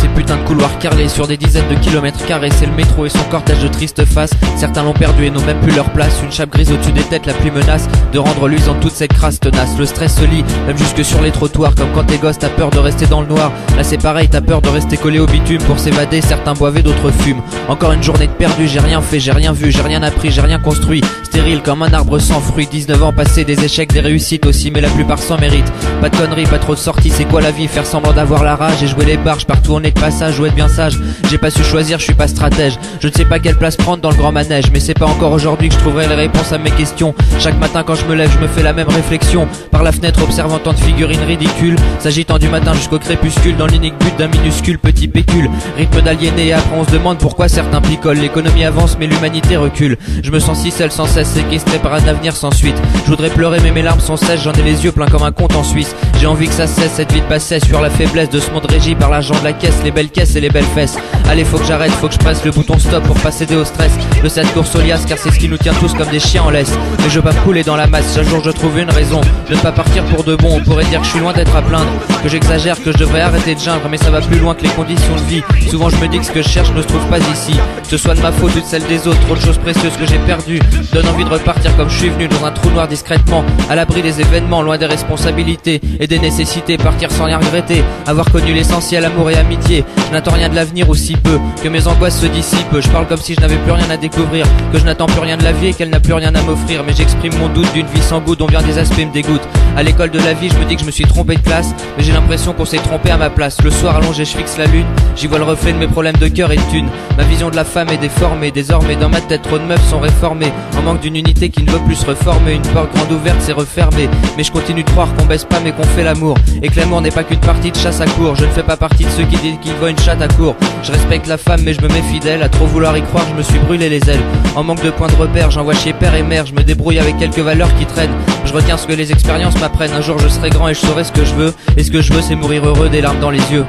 Ces putains de couloirs carrelés sur des dizaines de kilomètres carrés, c'est le métro et son cortège de tristes faces. Certains l'ont perdu et n'ont même plus leur place. Une chape grise au-dessus des têtes, la pluie menace de rendre luisante toute cette crasse tenace. Le stress se lit, même jusque sur les trottoirs. Comme quand t'es gosse, t'as peur de rester dans le noir. Là c'est pareil, t'as peur de rester collé au bitume. Pour s'évader, certains boivent et d'autres fument. Encore une journée de perdu, j'ai rien fait, j'ai rien vu, j'ai rien appris, j'ai rien construit. Stérile comme un arbre sans fruits. 19 ans passés, des échecs, des réussites aussi, mais la plupart sans mérite. Pas de conneries, pas trop de sorties, c'est quoi la vie? Faire semblant d'avoir la rage et jouer les barges partout on est de passage, ou être bien sage. J'ai pas su choisir, je suis pas stratège. Je ne sais pas quelle place prendre dans le grand manège, mais c'est pas encore aujourd'hui que je trouverai les réponses à mes questions. Chaque matin quand je me lève, je me fais la même réflexion. Par la fenêtre observant tant de figurines ridicules, s'agitant du matin jusqu'au crépuscule, dans l'unique but d'un minuscule petit pécule. Rythme d'aliéné, et après on se demande pourquoi certains picolent. L'économie avance mais l'humanité recule. Je me sens si seul sans cesse, séquestré par un avenir sans suite. Je voudrais pleurer mais mes larmes sont sèches, j'en ai les yeux pleins comme un compte en Suisse. J'ai envie que ça cesse, cette vie de bassesse, sur la faiblesse de ce monde régi par l'argent de la caisse, les belles caisses et les belles fesses. Allez faut que j'arrête, faut que je presse le bouton stop pour pas céder au stress de cette course au lias, car c'est ce qui nous tient tous comme des chiens en laisse. Mais je veux pas me couler dans la masse, chaque jour je trouve une raison de ne pas partir pour de bon. On pourrait dire que je suis loin d'être à plaindre, que j'exagère, que je devrais arrêter de geindre, mais ça va plus loin que les conditions de vie. Souvent je me dis que ce que je cherche ne se trouve pas ici, que ce soit de ma faute ou de celle des autres. Trop de choses précieuses que j'ai perdues donne envie de repartir comme je suis venu, dans un trou noir discrètement, à l'abri des événements, loin des responsabilités et des nécessités. Partir sans rien regretter, avoir connu l'essentiel, amour et amitié. Je n'attends rien de l'avenir ou si peu, que mes angoisses se dissipent. Je parle comme si je n'avais plus rien à découvrir, que je n'attends plus rien de la vie et qu'elle n'a plus rien à m'offrir. Mais j'exprime mon doute d'une vie sans goût dont bien des aspects me dégoûtent. À l'école de la vie je me dis que je me suis trompé de classe, mais j'ai l'impression qu'on s'est trompé à ma place. Le soir allongé je fixe la lune, j'y vois le reflet de mes problèmes de cœur et de thunes. Ma vision de la femme est déformée, désormais dans ma tête trop de meufs sont réformées, en manque d'une unité qui ne veut plus se reformer. Une porte grande ouverte s'est refermée, mais je continue de croire qu'on baisse pas mais qu'on fait l'amour, et que l'amour n'est pas qu'une partie de chasse à court. Je ne fais pas partie de ceux qui disent qu'ils voient une chatte à court. Je respecte la femme mais je me mets fidèle, à trop vouloir y croire je me suis brûlé les ailes. En manque de points de repère j'envoie chez père et mère, je me débrouille avec quelques valeurs qui traînent. Je retiens ce que les expériences m'apprennent, un jour je serai grand et je saurai ce que je veux, et ce que je veux c'est mourir heureux des larmes dans les yeux.